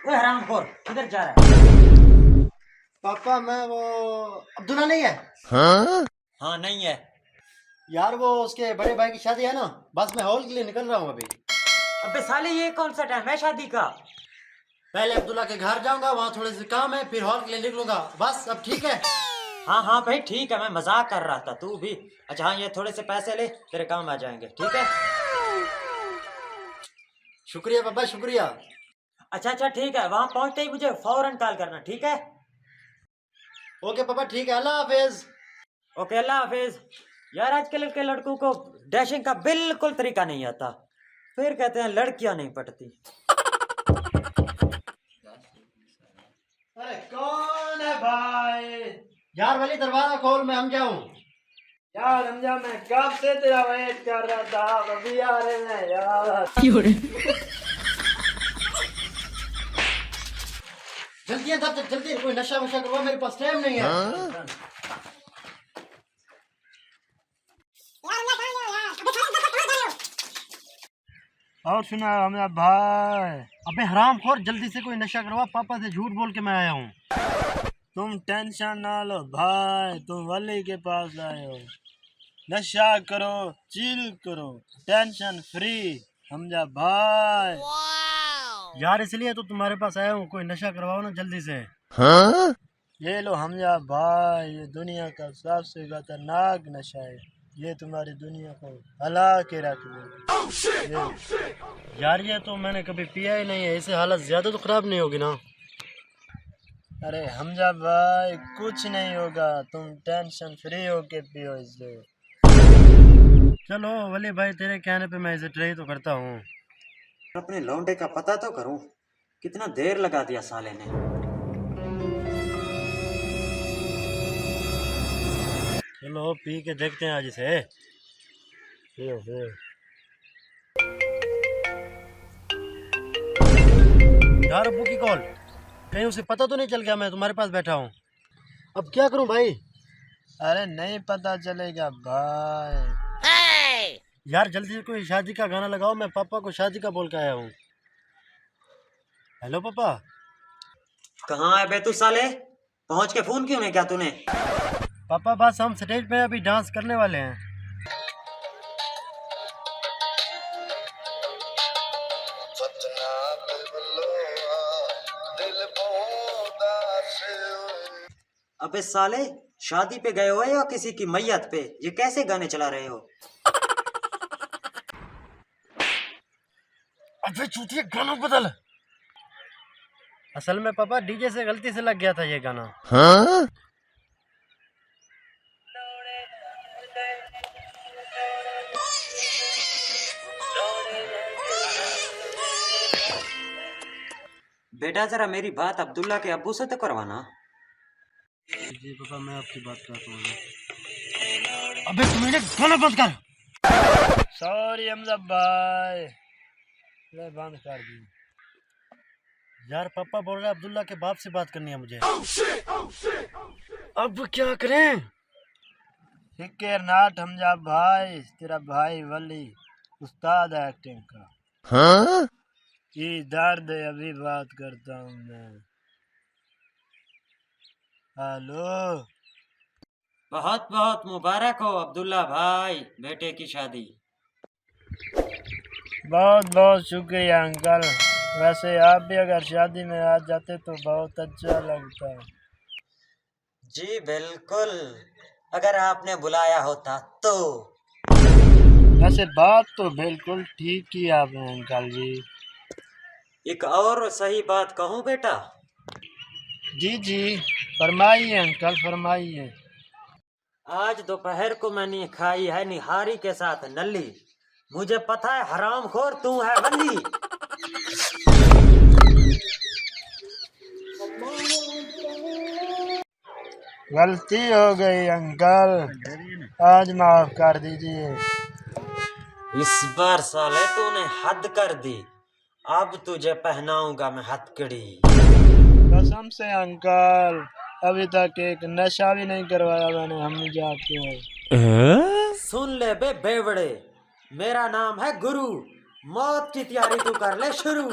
ओए हरामखोर, किधर जा रहा है? पापा मैं वो अब्दुल्ला नहीं है। हाँ नहीं है। यार वो उसके बड़े भाई की शादी है ना, बस मैं हॉल के लिए निकल रहा हूँ अभी। अबे साले ये कौन सा टाइम है शादी का? पहले अब्दुल्ला के घर जाऊंगा, वहाँ थोड़े से काम है, फिर हॉल के लिए निकलूंगा। बस अब ठीक है। हाँ हाँ भाई ठीक है, मैं मजाक कर रहा था, तू भी। अच्छा हाँ, ये थोड़े से पैसे ले, तेरे काम आ जाएंगे, ठीक है? शुक्रिया पापा शुक्रिया। अच्छा अच्छा ठीक है, वहां पहुंचते ही मुझे फौरन कॉल करना, ठीक है? ओके पापा ठीक है, अल्लाह हाफिज। ओके अल्लाह हाफिज। यार आजकल के लड़कों को डैशिंग का बिल्कुल तरीका नहीं आता, फिर कहते हैं लड़कियां नहीं पटती। अरे कौन है भाई? यार वाली दरवाजा खोल, मैं हम जाऊं। यार हमजा मैं कब से तेरा वेट कर रहा था, अभी आ रहे हैं यार। जल्दी अंदर चल, जल्दी, कोई नशा वशा करवा, मेरे पास टाइम नहीं है। और सुना हमजा भाई, अबे हरामखोर, जल्दी से कोई नशा करवा, पापा से झूठ बोल के मैं आया हूँ। तुम टेंशन ना लो भाई, तुम वली के पास आए हो। नशा करो, चिल करो, टेंशन फ्री। हमजा भाई यार इसलिए तो तुम्हारे पास आया हूँ, कोई नशा करवाओ ना जल्दी से। ये लो हमजा भाई, ये दुनिया का सबसे खतरनाक नशा है। ये तुम्हारी दुनिया को हला के रख दे। यार ये तो मैंने कभी पिया ही नहीं है, इससे हालत ज्यादा तो खराब नहीं होगी ना? अरे हमजा भाई कुछ नहीं होगा, तुम टेंशन फ्री होके पियो इसे। चलो वली भाई, तेरे कहने पे मैं इसे ट्राई तो करता हूँ। अपने लौंडे का पता तो करूं, कितना देर लगा दिया साले ने। चलो पी के देखते हैं आज इसे। यार अब्बू की कॉल, कहीं उसे पता तो नहीं चल गया मैं तुम्हारे पास बैठा हूँ? अब क्या करूँ भाई? अरे नहीं पता चलेगा भाई। यार जल्दी से कोई शादी का गाना लगाओ, मैं पापा को शादी का बोल के आया हूँ। हेलो पापा। कहाँ है बे तू साले? पहुंच के फोन क्यों नहीं किया तूने? पापा बस हम स्टेज पे अभी डांस करने वाले हैं। अबे साले, शादी पे गए हो या किसी की मैयत पे? ये कैसे गाने चला रहे हो? अबे चूतिया, गाना बदल। असल में पापा डीजे से गलती से लग गया था ये गाना। बेटा जरा मेरी बात अब्दुल्ला के अब्बू से तो करवाना। जी पापा मैं आपकी बात करता हूँ। अबे तुम इन्हें गाना बंद कर। सॉरी हमजा भाई, मैं बंद कर दी। यार पापा बोल रहे हैं अब्दुल्ला के बाप से बात करनी है मुझे। अब क्या करें? फिकर नाट हमजा भाई, तेरा भाई वली उस्ताद है एक्टिंग का। ये दर्द है, अभी बात करता हूँ मैं। हेलो। बहुत बहुत मुबारक हो अब्दुल्ला भाई, बेटे की शादी। बहुत बहुत शुक्रिया अंकल। वैसे आप भी अगर शादी में आ जाते तो बहुत अच्छा लगता। जी बिल्कुल, अगर आपने बुलाया होता तो। वैसे बात तो बिल्कुल ठीक की आपने अंकल जी। एक और सही बात कहूँ बेटा? जी जी फरमाइए अंकल फरमाइए। आज दोपहर को मैंने खाई है निहारी के साथ नल्ली। मुझे पता है हरामखोर तू है वली। गलती हो गई अंकल, आज माफ कर दीजिए। इस बार साले तूने हद कर दी, अब तुझे पहनाऊंगा मैं हथकड़ी। कसम से अंकल, अभी तक एक नशा भी नहीं करवाया मैंने हमने जाके। सुन ले बे बेवड़े, मेरा नाम है गुरु। मौत की तैयारी तू कर ले शुरू।